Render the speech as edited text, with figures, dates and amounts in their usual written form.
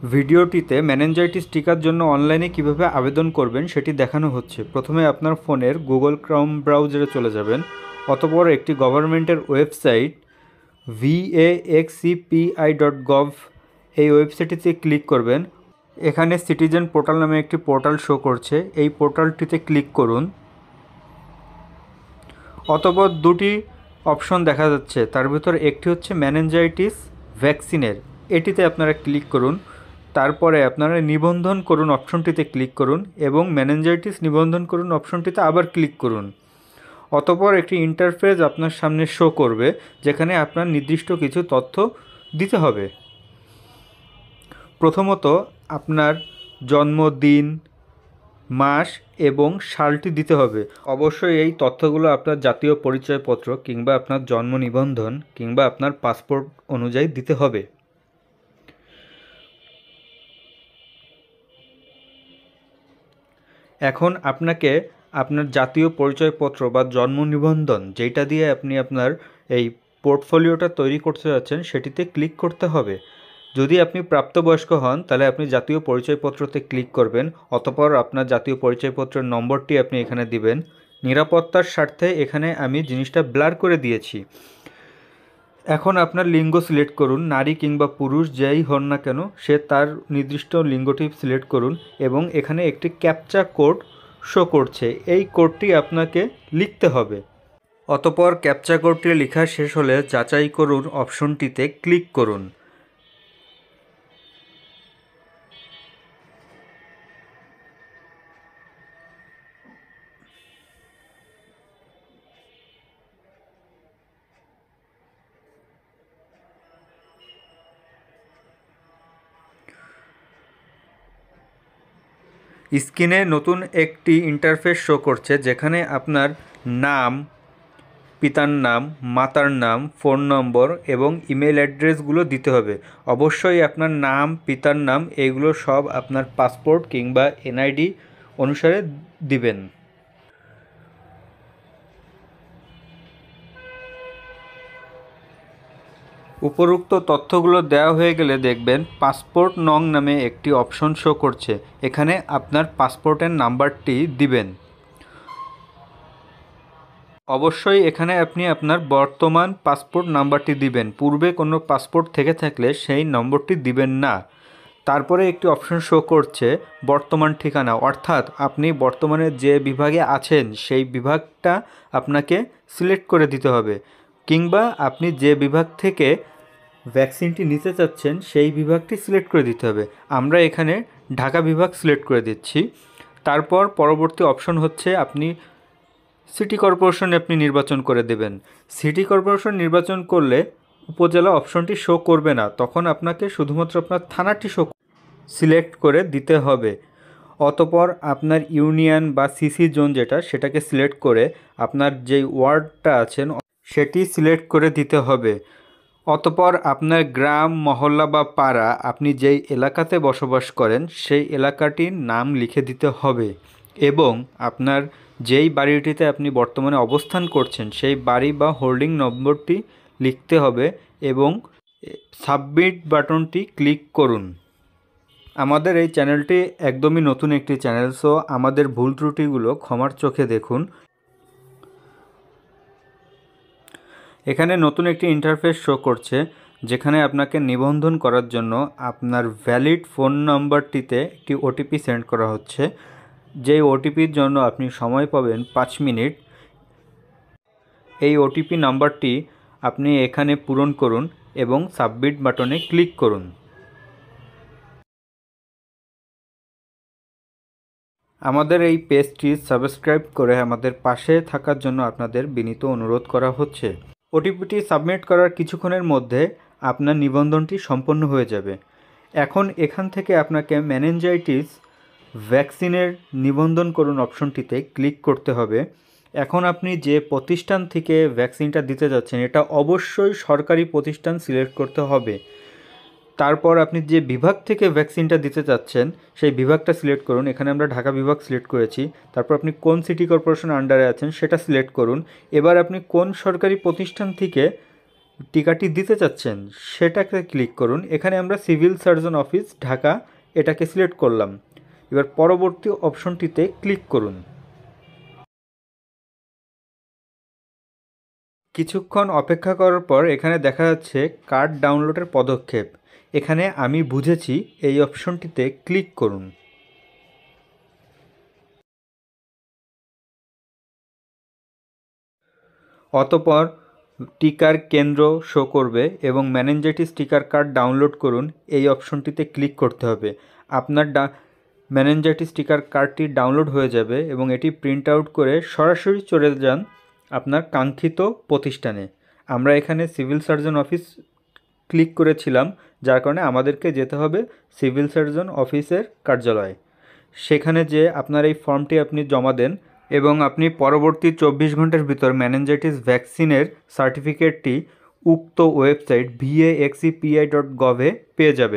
ভিডিওটিতে মেনিনজাইটিস টিকার জন্য অনলাইনে কিভাবে আবেদন করবেন সেটি দেখানো হচ্ছে। প্রথমে আপনার ফোনের গুগল ক্রোম ব্রাউজারে চলে যাবেন, অতঃপর একটি গভর্নমেন্টের ওয়েবসাইট vaccpi.gov এই ওয়েবসাইটটিতে ক্লিক করবেন। এখানে সিটিজেন পোর্টাল নামে একটি পোর্টাল শো করছে, এই পোর্টালটিতে ক্লিক করুন। অতঃপর দুটি অপশন দেখা যাচ্ছে, তার ভিতর একটি হচ্ছে মেনিনজাইটিস ভ্যাকসিনের, এটিতে আপনারা ক্লিক করুন। তারপরে আপনারা নিবন্ধন করুন অপশনটিতে ক্লিক করুন এবং মেনিনজাইটিস নিবন্ধন করুন অপশনটিতে আবার ক্লিক করুন। অতঃপর একটি ইন্টারফেস আপনার সামনে শো করবে, যেখানে আপনার নির্দিষ্ট কিছু তথ্য দিতে হবে। প্রথমত আপনার জন্মদিন, মাস এবং সালটি দিতে হবে। অবশ্যই এই তথ্যগুলো আপনার জাতীয় পরিচয়পত্র কিংবা আপনার জন্ম নিবন্ধন কিংবা আপনার পাসপোর্ট অনুযায়ী দিতে হবে। এখন আপনাকে আপনার জাতীয় পরিচয়পত্র বা জন্ম নিবন্ধন যেটা দিয়ে আপনি আপনার এই পোর্টফোলিওটা তৈরি করতে যাচ্ছেন সেটিতে ক্লিক করতে হবে। যদি আপনি প্রাপ্তবয়স্ক হন তাহলে আপনি জাতীয় পরিচয়পত্রতে ক্লিক করবেন, অতঃপর আপনার জাতীয় পরিচয়পত্রের নম্বরটি আপনি এখানে দিবেন। নিরাপত্তার স্বার্থে এখানে আমি জিনিসটা ব্লার করে দিয়েছি। এখন আপনার লিঙ্গ সিলেক্ট করুন, নারী কিংবা পুরুষ যেই হন না কেন সে তার নির্দিষ্ট লিঙ্গটি সিলেক্ট করুন এবং এখানে একটি ক্যাপচা কোড শো করছে, এই কোডটি আপনাকে লিখতে হবে। অতঃপর ক্যাপচা কোডটি লেখা শেষ হলে যাচাই করুন অপশনটিতে ক্লিক করুন। স্ক্রিনে নতুন একটি ইন্টারফেস শো করছে, যেখানে আপনার নাম, পিতার নাম, মাতার নাম, ফোন নম্বর এবং ইমেল অ্যাড্রেসগুলো দিতে হবে। অবশ্যই আপনার নাম, পিতার নাম এইগুলো সব আপনার পাসপোর্ট কিংবা এনআইডি অনুসারে দিবেন। উপরোক্ত তথ্যগুলো দেওয়া হয়ে গেলে দেখবেন পাসপোর্ট নং নামে একটি অপশন শো করছে, এখানে আপনার পাসপোর্টের নাম্বারটি দিবেন। অবশ্যই এখানে আপনি আপনার বর্তমান পাসপোর্ট নাম্বারটি দিবেন, পূর্বে কোনো পাসপোর্ট থেকে থাকলে সেই নম্বরটি দিবেন না। তারপরে একটি অপশন শো করছে বর্তমান ঠিকানা, অর্থাৎ আপনি বর্তমানে যে বিভাগে আছেন সেই বিভাগটা আপনাকে সিলেক্ট করে দিতে হবে, কিংবা আপনি যে বিভাগ থেকে ভ্যাকসিনটি নিতে চাচ্ছেন সেই বিভাগটি সিলেক্ট করে দিতে হবে। আমরা এখানে ঢাকা বিভাগ সিলেক্ট করে দিচ্ছি। তারপর পরবর্তী অপশন হচ্ছে আপনি সিটি কর্পোরেশন আপনি নির্বাচন করে দেবেন। সিটি কর্পোরেশন নির্বাচন করলে উপজেলা অপশনটি শো করবে না, তখন আপনাকে শুধুমাত্র আপনার থানাটি সিলেক্ট করে দিতে হবে। অতঃপর আপনার ইউনিয়ন বা সিসি জোন যেটা সেটাকে সিলেক্ট করে আপনার যেই ওয়ার্ডটা আছেন সেটি সিলেক্ট করে দিতে হবে। অতঃপর আপনার গ্রাম, মহল্লা বা পাড়া আপনি যেই এলাকাতে বসবাস করেন সেই এলাকাটির নাম লিখে দিতে হবে এবং আপনার যেই বাড়িটিতে আপনি বর্তমানে অবস্থান করছেন সেই বাড়ি বা হোল্ডিং নম্বরটি লিখতে হবে এবং সাবমিট বাটনটি ক্লিক করুন। আমাদের এই চ্যানেলটি একদমই নতুন একটি চ্যানেল, সো আমাদের ভুল ত্রুটিগুলো ক্ষমার চোখে দেখুন। এখানে নতুন একটি ইন্টারফেস শো করছে, যেখানে আপনাকে নিবন্ধন করার জন্য আপনার ভ্যালিড ফোন নাম্বারটিতে একটি ওটিপি সেন্ড করা হচ্ছে, যেই ওটিপির জন্য আপনি সময় পাবেন 5 মিনিট। এই ওটিপি নাম্বারটি আপনি এখানে পূরণ করুন এবং সাবমিট বাটনে ক্লিক করুন। আমাদের এই পেজটি সাবস্ক্রাইব করে আমাদের পাশে থাকার জন্য আপনাদের বিনীত অনুরোধ করা হচ্ছে। ওটিপিটি সাবমিট করার কিছুক্ষণের মধ্যে আপনার নিবন্ধনটি সম্পন্ন হয়ে যাবে। এখন এখান থেকে আপনাকে মেনিনজাইটিস ভ্যাকসিনের নিবন্ধন করুন অপশনটিতে ক্লিক করতে হবে। এখন আপনি যে প্রতিষ্ঠান থেকে ভ্যাকসিনটা দিতে যাচ্ছেন এটা অবশ্যই সরকারি প্রতিষ্ঠান সিলেক্ট করতে হবে। তারপর আপনি যে বিভাগ থেকে ভ্যাকসিনটা দিতে চাচ্ছেন সেই বিভাগটা সিলেক্ট করুন, এখানে আমরা ঢাকা বিভাগ সিলেক্ট করেছি। তারপর আপনি কোন সিটি কর্পোরেশন আন্ডারে আছেন সেটা সিলেক্ট করুন। এবার আপনি কোন সরকারি প্রতিষ্ঠান থেকে টিকাটি দিতে চাচ্ছেন সেটাকে ক্লিক করুন। এখানে আমরা সিভিল সার্জন অফিস ঢাকা এটাকে সিলেক্ট করলাম। এবার পরবর্তী অপশনটিতে ক্লিক করুন। কিছুক্ষণ অপেক্ষা করার পর এখানে দেখা যাচ্ছে কার্ড ডাউনলোডের পদক্ষেপ। এখানে আমি বুঝেছি এই অপশনটিতে ক্লিক করুন। অতঃপর টিকার কেন্দ্র শো করবে এবং মেনিনজাইটিস টিকার কার্ড ডাউনলোড করুন এই অপশনটিতে ক্লিক করতে হবে। আপনার মেনিনজাইটিস টিকার কার্ডটি ডাউনলোড হয়ে যাবে এবং এটি প্রিন্ট আউট করে সরাসরি চলে যান আপনার কাঙ্ক্ষিত প্রতিষ্ঠানে। আমরা এখানে সিভিল সার্জন অফিস ক্লিক করেছিলাম, যার কারণে আমাদেরকে যেতে হবে সিভিল সার্জন অফিসের কার্যালয়ে। সেখানে যে আপনার এই ফর্মটি আপনি জমা দেন এবং আপনি পরবর্তী 24 ঘন্টার ভিতর মেনিনজাইটিস ভ্যাকসিনের সার্টিফিকেটটি উক্ত ওয়েবসাইট vaxcpi.gov-এ পেয়ে যাবেন।